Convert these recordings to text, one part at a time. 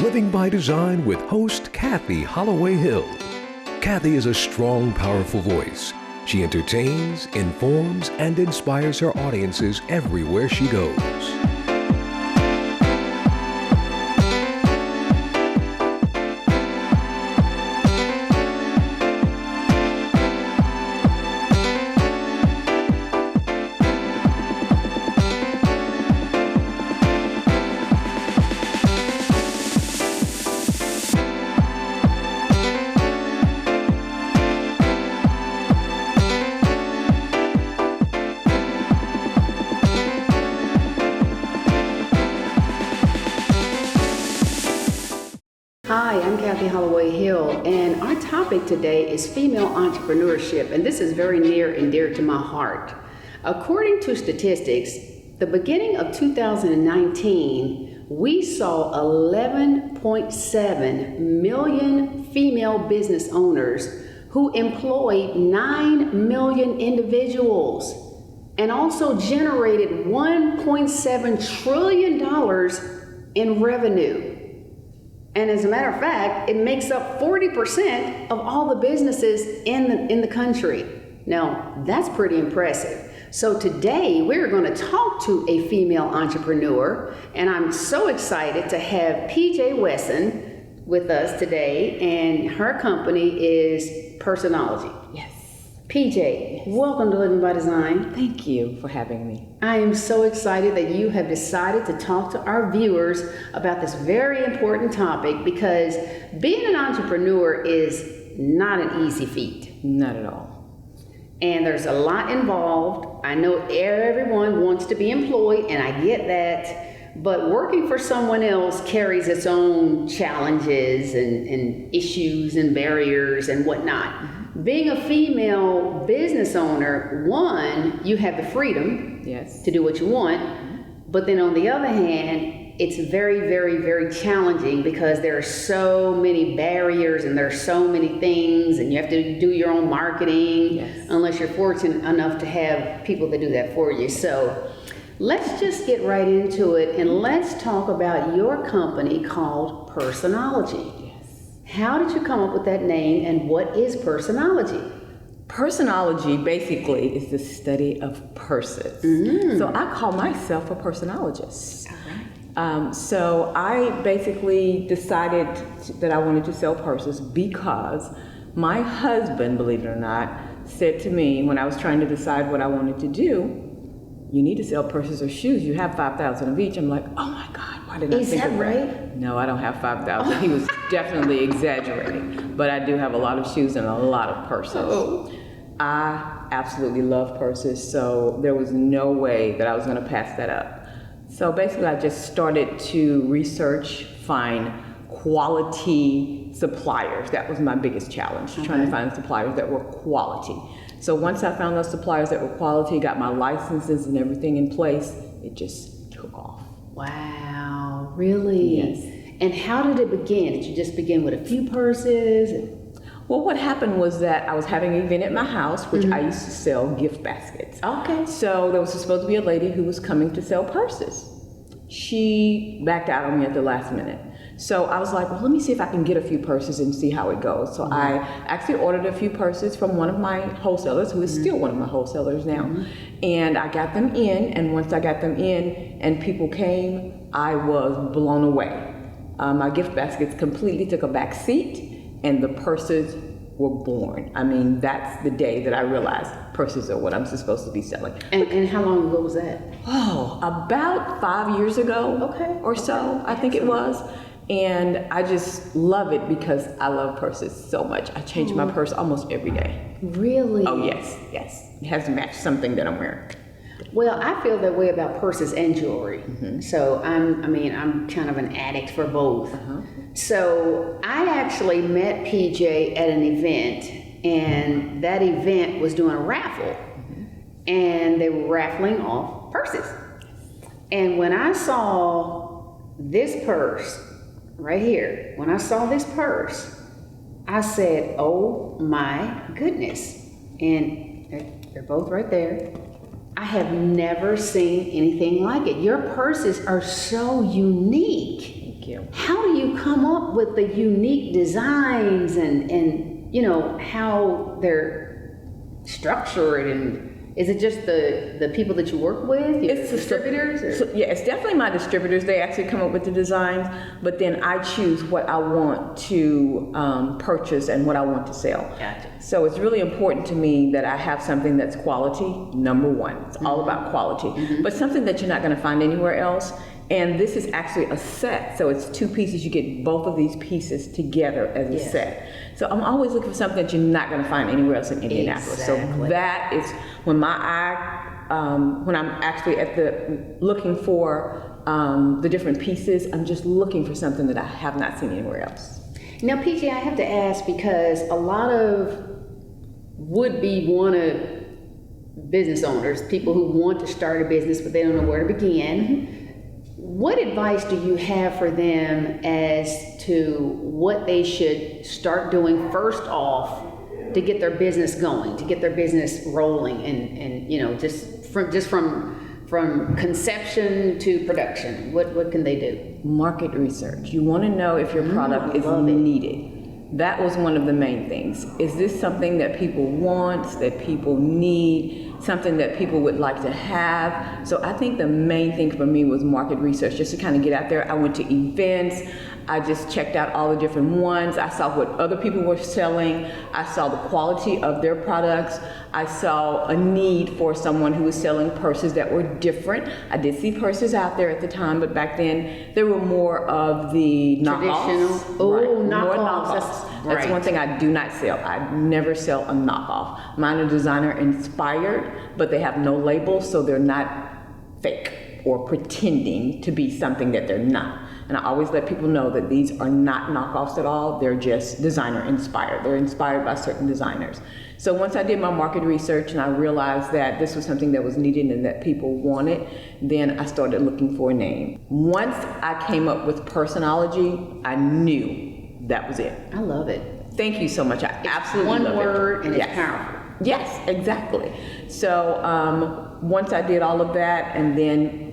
Living by Design with host Kathy Holloway Hill. Kathy is a strong, powerful voice. She entertains, informs, and inspires her audiences everywhere she goes. Hi, I'm Kathy Holloway Hill, and our topic today is female entrepreneurship, and this is very near and dear to my heart. According to statistics, the beginning of 2019, we saw 11.7 million female business owners who employed 9 million individuals and also generated $1.7 trillion in revenue. And as a matter of fact, it makes up 40% of all the businesses in the country. Now, that's pretty impressive. So today, we're going to talk to a female entrepreneur, and I'm so excited to have PJ Wesson with us today, and her company is Pursenology. Yes. PJ, welcome to Living by Design. Thank you for having me. I am so excited that you have decided to talk to our viewers about this very important topic, because being an entrepreneur is not an easy feat. Not at all. And there's a lot involved. I know everyone wants to be employed, and I get that. But working for someone else carries its own challenges and issues and barriers and whatnot. Mm-hmm. Being a female business owner, one, you have the freedom to do what you want. But then on the other hand, it's very, very, very challenging because there are so many barriers and there are so many things, and you have to do your own marketing unless you're fortunate enough to have people that do that for you. So let's just get right into it, and let's talk about your company called Pursenology. How did you come up with that name, and what is Pursenology? Pursenology basically is the study of purses. Mm-hmm. So I call myself a pursenologist. All right. So I basically decided that I wanted to sell purses because my husband, believe it or not, said to me when I was trying to decide what I wanted to do, you need to sell purses or shoes. You have 5,000 of each. I'm like, oh my God, why did I think of that? Is that right? No, I don't have 5,000. He was definitely exaggerating. But I do have a lot of shoes and a lot of purses. Oh. I absolutely love purses, so there was no way that I was going to pass that up. So basically, I just started to research, find quality suppliers. That was my biggest challenge, trying to find suppliers that were quality. So once I found those suppliers that were quality, got my licenses and everything in place, it just took off. Wow, really? Yes. And how did it begin? Did you just begin with a few purses? Well, what happened was that I was having an event at my house, which I used to sell gift baskets. Okay. So there was supposed to be a lady who was coming to sell purses. She backed out on me at the last minute. So I was like, well, let me see if I can get a few purses and see how it goes. So I actually ordered a few purses from one of my wholesalers, who is still one of my wholesalers now. And I got them in, and once I got them in and people came, I was blown away. My gift baskets completely took a back seat, and the purses were born. I mean, that's the day that I realized purses are what I'm supposed to be selling. And how long ago was that? Oh, about 5 years ago or so, I think it was. And I just love it because I love purses so much. I change my purse almost every day. Really? Oh, yes. It has to match something that I'm wearing. Well, I feel that way about purses and jewelry. So I'm kind of an addict for both. So I actually met PJ at an event, and that event was doing a raffle, and they were raffling off purses. And when I saw this purse right here, when I saw this purse, I said, oh my goodness. And they're both right there. I have never seen anything like it. Your purses are so unique. Thank you. How do you come up with the unique designs and you know, how they're structured, and is it just the people that you work with, your distributors? Yeah, it's definitely my distributors. They actually come up with the designs, but then I choose what I want to purchase and what I want to sell. Gotcha. So it's really important to me that I have something that's quality, number one. It's all about quality, but something that you're not going to find anywhere else. And this is actually a set, so it's 2 pieces. You get both of these pieces together as a set. So I'm always looking for something that you're not going to find anywhere else in Indianapolis. Exactly. So that is when my eye, when I'm actually looking for the different pieces, I'm just looking for something that I have not seen anywhere else. Now, PJ, I have to ask, because a lot of would-be business owners, people who want to start a business but they don't know where to begin. What advice do you have for them as to what they should start doing first off to get their business going, to get their business rolling, and you know, just from conception to production? What can they do? Market research. You want to know if your product is needed. That was one of the main things. Is this something that people want, that people need, something that people would like to have? So I think the main thing for me was market research, just to kind of get out there. I went to events. I just checked out all the different ones. I saw what other people were selling. I saw the quality of their products. I saw a need for someone who was selling purses that were different. I did see purses out there at the time, but back then there were more of the knockoffs. Knockoffs. That's one thing I do not sell. I never sell a knockoff. Mine are designer inspired, but they have no label, so they're not fake or pretending to be something that they're not. And I always let people know that these are not knockoffs at all. They're just designer inspired. They're inspired by certain designers. So once I did my market research and I realized that this was something that was needed and that people wanted, then I started looking for a name. Once I came up with Pursenology, I knew that was it. I love it. Thank you so much. I absolutely love it. One word and it's powerful. Yes, exactly. So once I did all of that, and then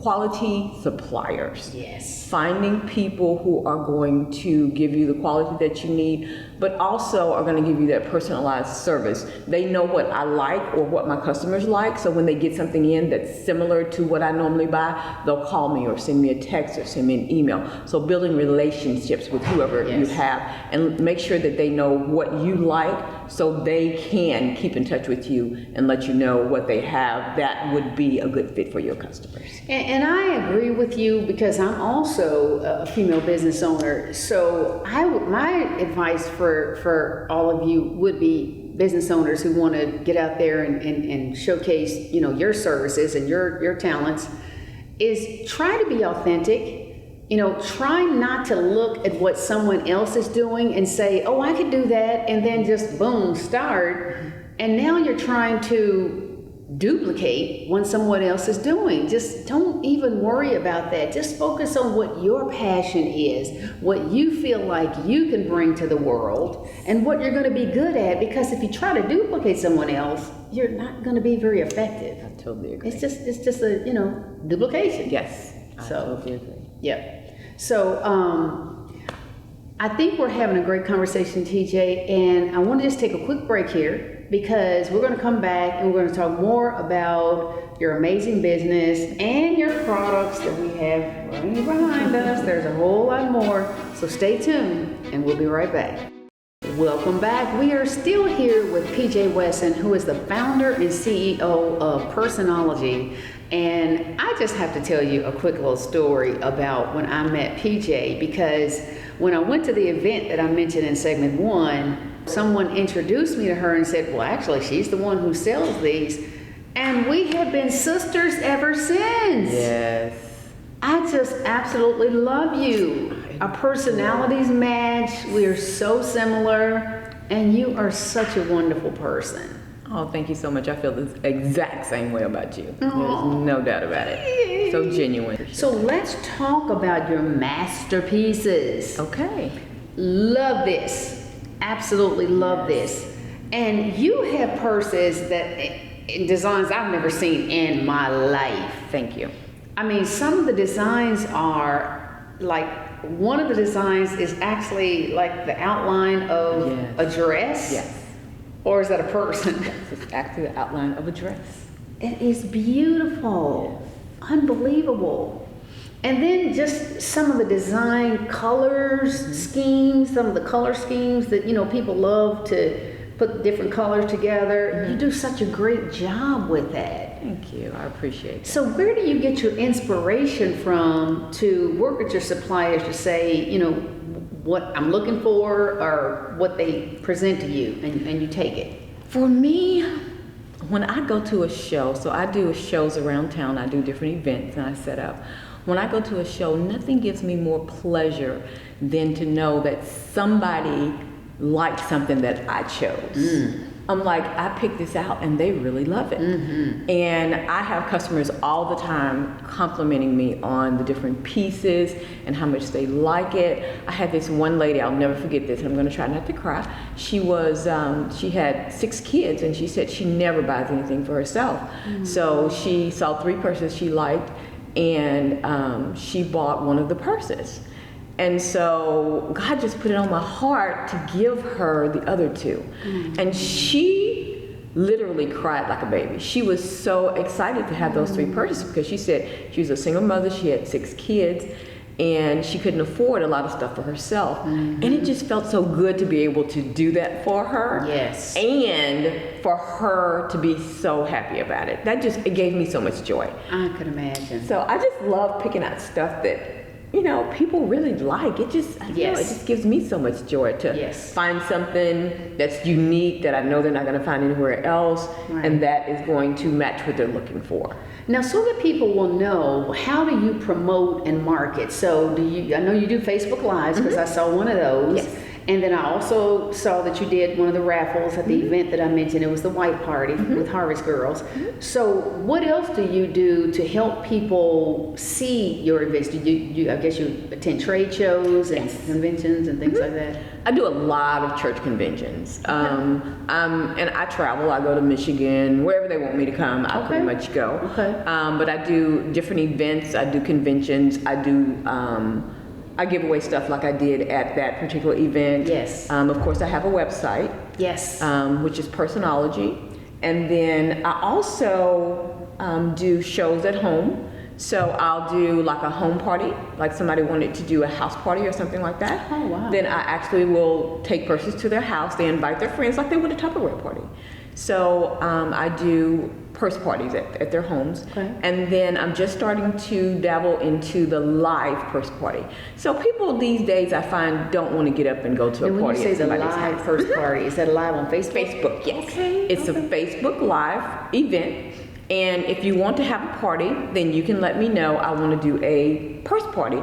quality suppliers. Yes. Finding people who are going to give you the quality that you need, but also are going to give you that personalized service. They know what I like or what my customers like, so when they get something in that's similar to what I normally buy, they'll call me or send me a text or send me an email. So building relationships with whoever you have, and make sure that they know what you like, so they can keep in touch with you and let you know what they have that would be a good fit for your customers. And I agree with you, because I'm also a female business owner. So my advice for all of you would be business owners who want to get out there and showcase, you know, your services and your talents, is try to be authentic. You know, try not to look at what someone else is doing and say, oh, I could do that, and then just boom, start. And now you're trying to duplicate what someone else is doing. Just don't even worry about that. Just focus on what your passion is, what you feel like you can bring to the world, and what you're going to be good at. Because if you try to duplicate someone else, you're not going to be very effective. I totally agree. It's just a, you know, duplication. Yes, I totally agree. Yeah. So I think we're having a great conversation, TJ, and I want to just take a quick break here, because we're going to come back and we're going to talk more about your amazing business and your products that we have running behind us. There's a whole lot more, so stay tuned and we'll be right back. Welcome back. We are still here with PJ Wesson, who is the founder and CEO of Pursenology. And I just have to tell you a quick little story about when I met PJ, because when I went to the event that I mentioned in segment 1, someone introduced me to her and said, well, actually, she's the one who sells these. And we have been sisters ever since. Yes. I just absolutely love you. Our personalities match. We are so similar. And you are such a wonderful person. Oh, thank you so much. I feel the exact same way about you. There's no doubt about it. So genuine. So let's talk about your masterpieces. Okay. Love this. Absolutely love this. And you have purses that in designs I've never seen in my life. Thank you. I mean, some of the designs are like one of the designs is actually like the outline of a dress? Yes. Or is that a person? Yes, it's actually the outline of a dress. It is beautiful. Unbelievable. And then just some of the design colors, schemes, some of the color schemes that, you know, people love to put different colors together. You do such a great job with that. Thank you. I appreciate it. So where do you get your inspiration from to work with your suppliers to say, you know, what I'm looking for or what they present to you and you take it? For me, when I go to a show, so I do shows around town, I do different events and I set up. When I go to a show, nothing gives me more pleasure than to know that somebody liked something that I chose. I'm like, I picked this out and they really love it. And I have customers all the time complimenting me on the different pieces and how much they like it. I had this one lady, I'll never forget this, I'm gonna try not to cry. She had 6 kids and she said she never buys anything for herself. So she saw 3 purses she liked and she bought one of the purses. And so God just put it on my heart to give her the other 2. And she literally cried like a baby. She was so excited to have those 3 purses because she said she was a single mother, she had 6 kids, and she couldn't afford a lot of stuff for herself. And it just felt so good to be able to do that for her. Yes. And for her to be so happy about it. It gave me so much joy. I could imagine. So I just love picking out stuff that, you know, people really like. It just, it just gives me so much joy to find something that's unique that I know they're not going to find anywhere else, and that is going to match what they're looking for. Now, so that people will know, how do you promote and market? So I know you do Facebook Lives because I saw one of those. Yes. And then I also saw that you did one of the raffles at the event that I mentioned. It was the white party with Harvest Girls. So what else do you do to help people see your events? Do you I guess you attend trade shows and conventions and things like that? I do a lot of church conventions. And I travel. I go to Michigan, wherever they want me to come, I pretty much go. But I do different events. I do conventions. I give away stuff like I did at that particular event. Yes. Of course, I have a website. Yes. Which is Pursenology. And then I also do shows at home. So I'll do like a home party, like somebody wanted to do a house party or something like that. Oh, wow. Then I actually will take purses to their house. They invite their friends like they would a Tupperware party. So I do purse parties at their homes. And then I'm just starting to dabble into the live purse party. So people these days I find don't want to get up and go to a party at somebody's house. When you say the live purse party, is that live on Facebook? Facebook, yes. It's a Facebook Live event. And if you want to have a party, then you can let me know. I want to do a purse party.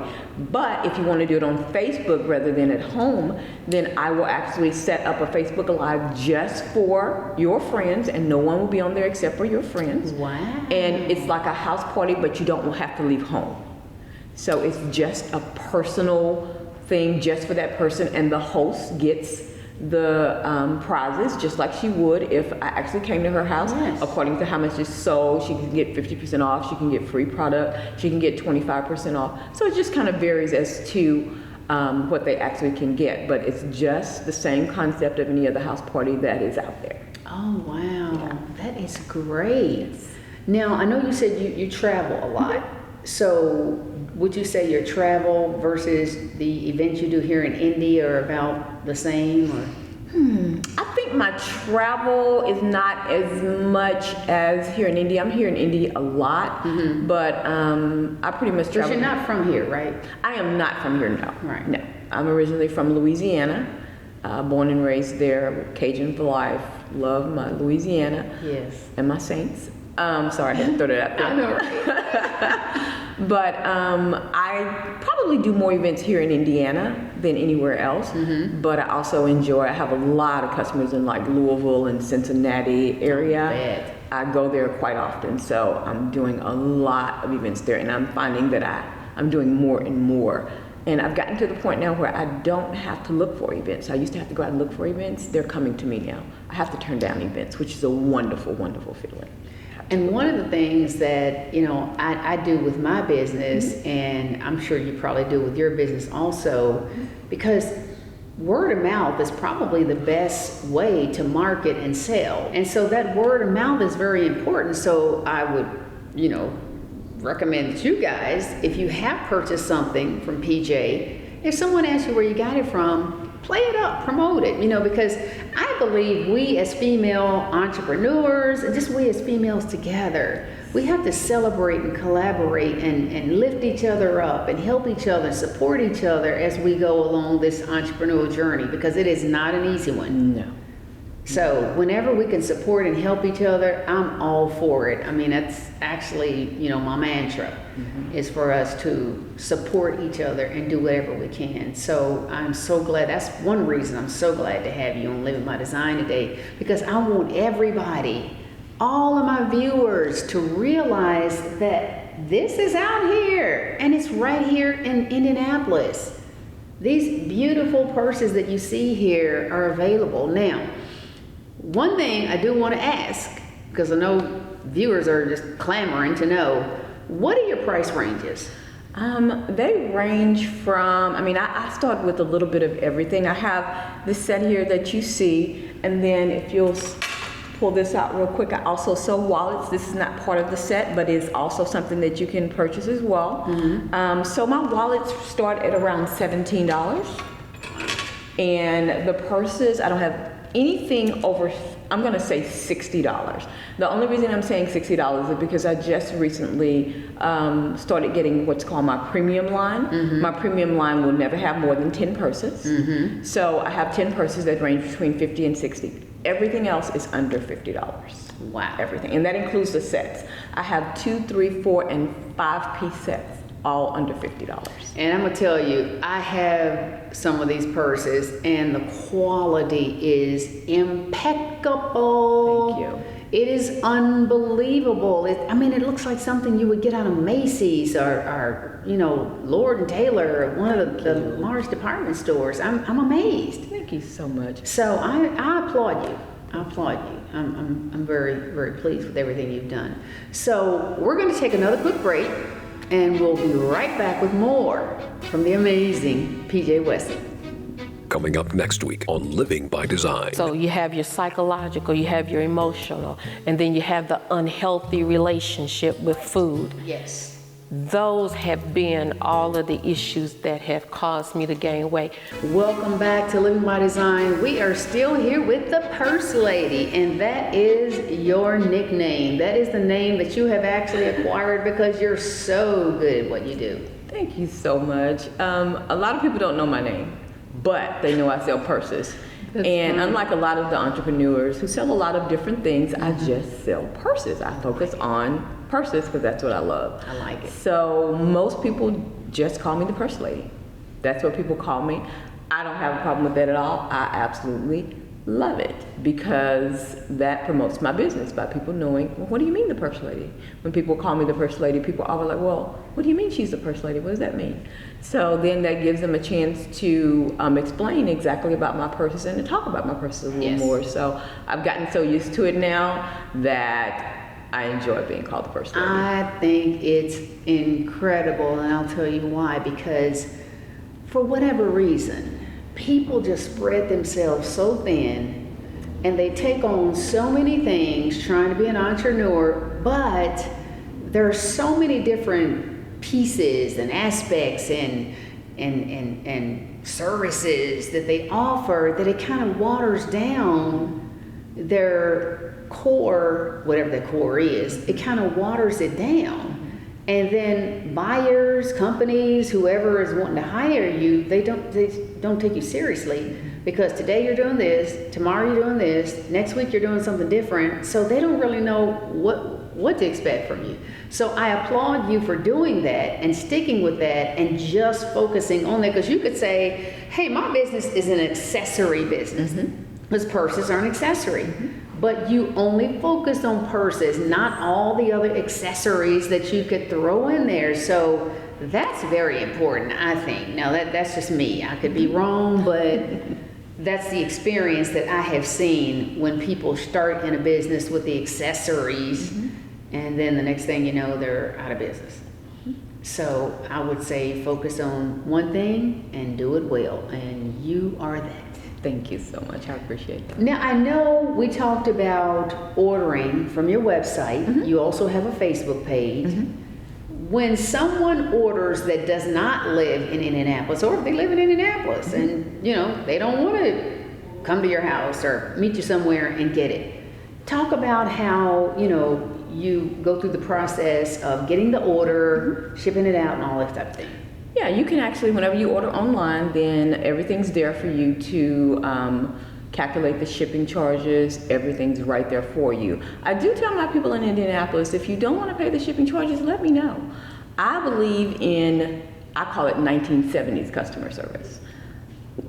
But if you want to do it on Facebook rather than at home, then I will actually set up a Facebook Live just for your friends, and no one will be on there except for your friends. Wow. And it's like a house party, but you don't have to leave home. So it's just a personal thing just for that person, and the host gets the prizes just like she would if I actually came to her house. According to how much is sold, she can get 50% off, she can get free product, she can get 25% off. So it just kind of varies as to what they actually can get, but it's just the same concept of any other house party that is out there. Oh, wow. That is great. Now, I know you said you travel a lot. So would you say your travel versus the events you do here in Indy are about the same? Or? I think my travel is not as much as here in Indy. I'm here in Indy a lot, but I pretty much travel. But you're not from here, right? I am not from here, no. Right. No. I'm originally from Louisiana, born and raised there, Cajun for life. Love my Louisiana. Yes. And my Saints. Sorry, I had to throw that out there. I know, right? But I probably do more events here in Indiana than anywhere else. But I also I have a lot of customers in like Louisville and Cincinnati area. I go there quite often, so I'm doing a lot of events there, and I'm finding that I'm doing more and more. And I've gotten to the point now where I don't have to look for events. I used to have to go out and look for events. They're coming to me now. I have to turn down events, which is a wonderful, wonderful feeling. And one of the things that, I do with my business, and I'm sure you probably do with your business also, because word of mouth is probably the best way to market and sell. And so that word of mouth is very important. So I would, recommend that you guys, if you have purchased something from PJ, if someone asks you where you got it from, play it up, promote it, because I believe we as female entrepreneurs, and just we as females together, we have to celebrate and collaborate and lift each other up and help each other, support each other as we go along this entrepreneurial journey, because it is not an easy one. No. So whenever we can support and help each other, I'm all for it. I mean, that's actually, my mantra is for us to support each other and do whatever we can. So I'm so glad. That's one reason I'm so glad to have you on Living by Design today, because I want everybody, all of my viewers, to realize that this is out here and it's right here in Indianapolis. These beautiful purses that you see here are available. Now, one thing I do want to ask, because I know viewers are just clamoring to know, what are your price ranges? They range from, I start with a little bit of everything. I have this set here that you see, and then if you'll pull this out real quick, I also sell wallets. This is not part of the set, but is also something that you can purchase as well. So my wallets start at around $17. And the purses, I don't have anything over, I'm going to say $60. The only reason I'm saying $60 is because I just recently started getting what's called my premium line. My premium line will never have more than 10 purses. So I have 10 purses that range between 50 and 60. Everything else is under $50. Wow. Everything. And that includes the sets. I have 2, 3, 4, and 5-piece sets, all under $50. And I'm gonna tell you, I have some of these purses and the quality is impeccable. Thank you. It is unbelievable. It looks like something you would get out of Macy's or Lord and Taylor, or one of the large department stores. I'm amazed. Thank you so much. So I applaud you. I applaud you. I'm very, very pleased with everything you've done. So we're going to take another quick break, and we'll be right back with more from the amazing PJ Wesson. Coming up next week on Living by Design. So you have your psychological, you have your emotional, and then you have the unhealthy relationship with food. Yes. Those have been all of the issues that have caused me to gain weight. Welcome back to Living by Design. We are still here with the Purse Lady, and that is your nickname. That is the name that you have actually acquired because you're so good at what you do. Thank you so much. A lot of people don't know my name, but they know I sell purses. And unlike a lot of the entrepreneurs who sell a lot of different things, I just sell purses. I focus on purses because that's what I love. I like it. So most people just call me the Purse Lady. That's what people call me. I don't have a problem with that at all. I absolutely love it because that promotes my business by people knowing, well, what do you mean the Purse Lady? When people call me the Purse Lady, people are always like, well, what do you mean she's the Purse Lady? What does that mean? So then that gives them a chance to explain exactly about my purses and to talk about my purses a little more. So I've gotten so used to it now that I enjoy being called the Purse Lady. I think it's incredible, and I'll tell you why. Because for whatever reason, people just spread themselves so thin, and they take on so many things trying to be an entrepreneur, but there are so many different pieces and aspects and services that they offer that it kind of waters down their core, whatever the core is. It kind of waters it down. And then buyers, companies, whoever is wanting to hire you, they don't take you seriously, because today you're doing this, tomorrow you're doing this, next week you're doing something different. So they don't really know what to expect from you. So I applaud you for doing that and sticking with that and just focusing on that, because you could say, hey, my business is an accessory business, because purses are an accessory. But you only focus on purses, not all the other accessories that you could throw in there. So that's very important, I think. Now that's just me. I could be wrong, but that's the experience that I have seen when people start in a business with the accessories. and then the next thing you know, they're out of business. So I would say focus on one thing and do it well, and you are that. Thank you so much. I appreciate that. Now, I know we talked about ordering from your website. You also have a Facebook page. When someone orders that does not live in Indianapolis, or if they live in Indianapolis and, you know, they don't want to come to your house or meet you somewhere and get it, talk about how, you know, you go through the process of getting the order, shipping it out, and all that type of thing. Yeah, you can actually, whenever you order online, then everything's there for you to calculate the shipping charges. Everything's right there for you. I do tell my people in Indianapolis, if you don't want to pay the shipping charges, let me know. I believe in, I call it 1970s customer service.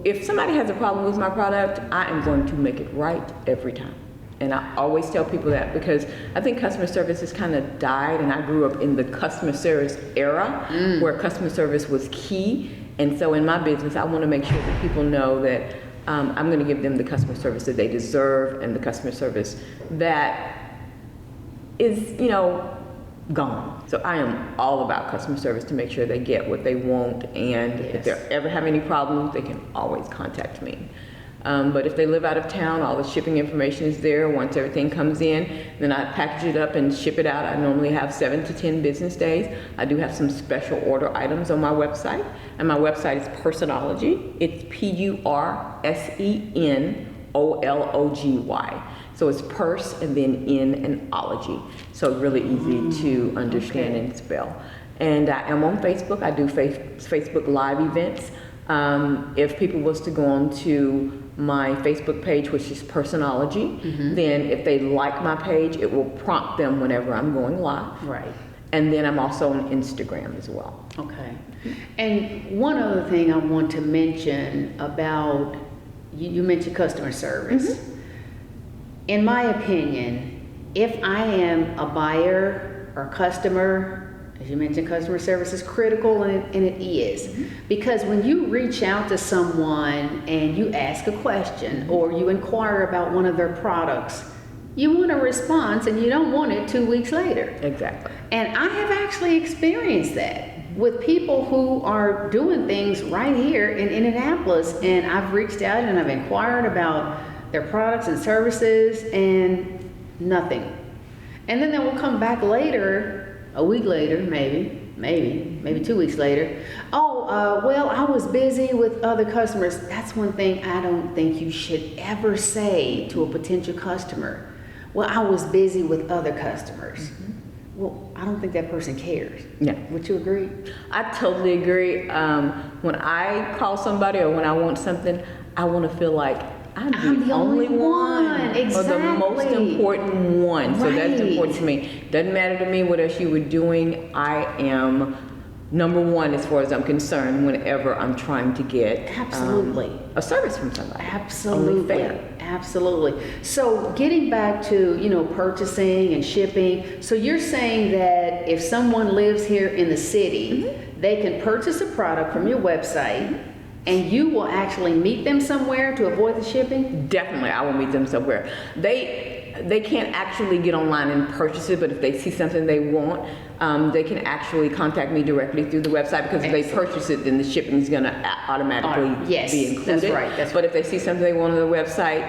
If somebody has a problem with my product, I am going to make it right every time. And I always tell people that, because I think customer service has kind of died, and I grew up in the customer service era where customer service was key. And so in my business, I want to make sure that people know that I'm going to give them the customer service that they deserve, and the customer service that is, you know, gone. So I am all about customer service to make sure they get what they want, and if they ever have any problems, they can always contact me. But if they live out of town, all the shipping information is there. Once everything comes in, then I package it up and ship it out. I normally have 7 to 10 business days. I do have some special order items on my website, and my website is Pursenology. It's Pursenology. So it's purse and then in and ology. So it's really easy to understand and spell. And I am on Facebook. I do Facebook Live events. If people was to go on to my Facebook page, which is Pursenology, then if they like my page, it will prompt them whenever I'm going live. Right. And then I'm also on Instagram as well. Okay. And one other thing I want to mention about, you mentioned customer service. In my opinion, if I am a buyer or customer, as you mentioned, customer service is critical, and it is. Because when you reach out to someone and you ask a question or you inquire about one of their products, you want a response, and you don't want it 2 weeks later. Exactly. And I have actually experienced that with people who are doing things right here in Indianapolis, and I've reached out and I've inquired about their products and services, and nothing. And then they will come back later, a week later, maybe 2 weeks later. Well, I was busy with other customers. That's one thing I don't think you should ever say to a potential customer. Well, I was busy with other customers. Well, I don't think that person cares. Yeah. Would you agree? I totally agree. When I call somebody or when I want something, I want to feel like I'm the only one. Exactly. Or the most important one. So that's Right. important to me. Doesn't matter to me what else you were doing. I am number one as far as I'm concerned whenever I'm trying to get Absolutely. A service from somebody. Absolutely. Only fair. Absolutely. So getting back to, you know, purchasing and shipping. So you're saying that if someone lives here in the city, they can purchase a product from your website, and you will actually meet them somewhere to avoid the shipping? Definitely, I will meet them somewhere. They can't actually get online and purchase it, but if they see something they want, they can actually contact me directly through the website, because if they purchase it, then the shipping is going to automatically be included. That's right. But if they see something they want on the website,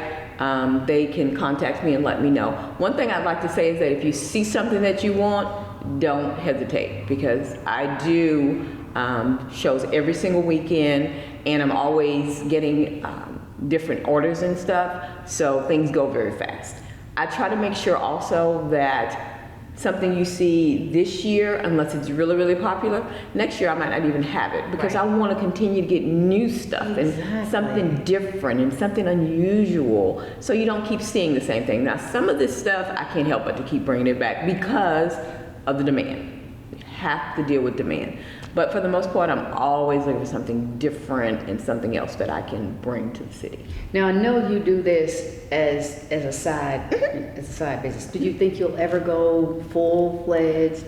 they can contact me and let me know. One thing I'd like to say is that if you see something that you want, don't hesitate, because I do shows every single weekend, and I'm always getting different orders and stuff, so things go very fast. I try to make sure also that something you see this year, unless it's really, really popular, next year I might not even have it, because I want to continue to get new stuff and something different and something unusual, so you don't keep seeing the same thing. Now, some of this stuff I can't help but to keep bringing it back because of the demand. You have to deal with demand. But for the most part, I'm always looking for something different and something else that I can bring to the city. Now, I know you do this as a side business. Do you think you'll ever go full-fledged?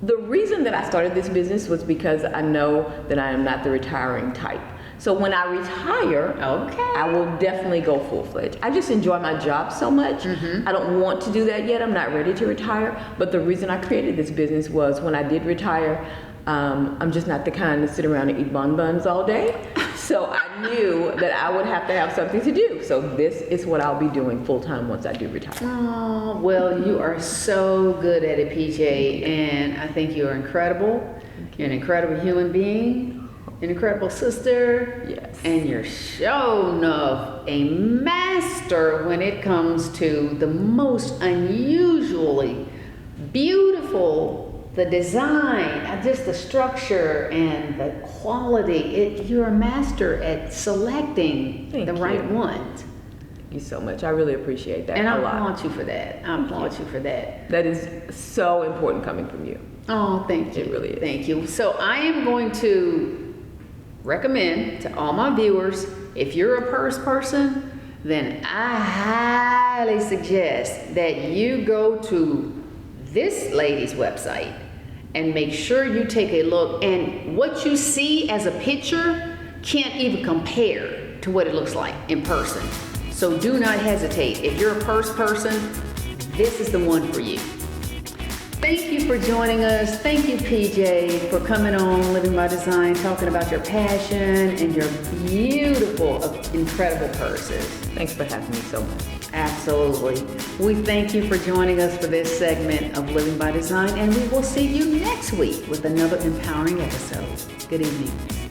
The reason that I started this business was because I know that I am not the retiring type. So when I retire, I will definitely go full-fledged. I just enjoy my job so much. I don't want to do that yet. I'm not ready to retire. But the reason I created this business was when I did retire, I'm just not the kind to sit around and eat bonbons all day. So I knew that I would have to have something to do. So this is what I'll be doing full-time once I do retire. Oh, well, you are so good at it, PJ, and I think you're incredible. You're an incredible human being, an incredible sister, Yes. and you're sure enough a master when it comes to the most unusually beautiful, the design, just the structure and the quality. You're a master at selecting Thank the you. right ones. Thank you so much. I really appreciate that And I a lot. applaud you for that. I applaud you for that. That is so important coming from you. Oh, thank you. It really is. Thank you. So I am going to recommend to all my viewers, if you're a purse person, then I highly suggest that you go to this lady's website and make sure you take a look. And what you see as a picture can't even compare to what it looks like in person. So do not hesitate. If you're a purse person, this is the one for you. Thank you for joining us. Thank you, PJ, for coming on Living by Design, talking about your passion and your beautiful, incredible purses. Thanks for having me so much. Absolutely. We thank you for joining us for this segment of Living by Design, and we will see you next week with another empowering episode. Good evening.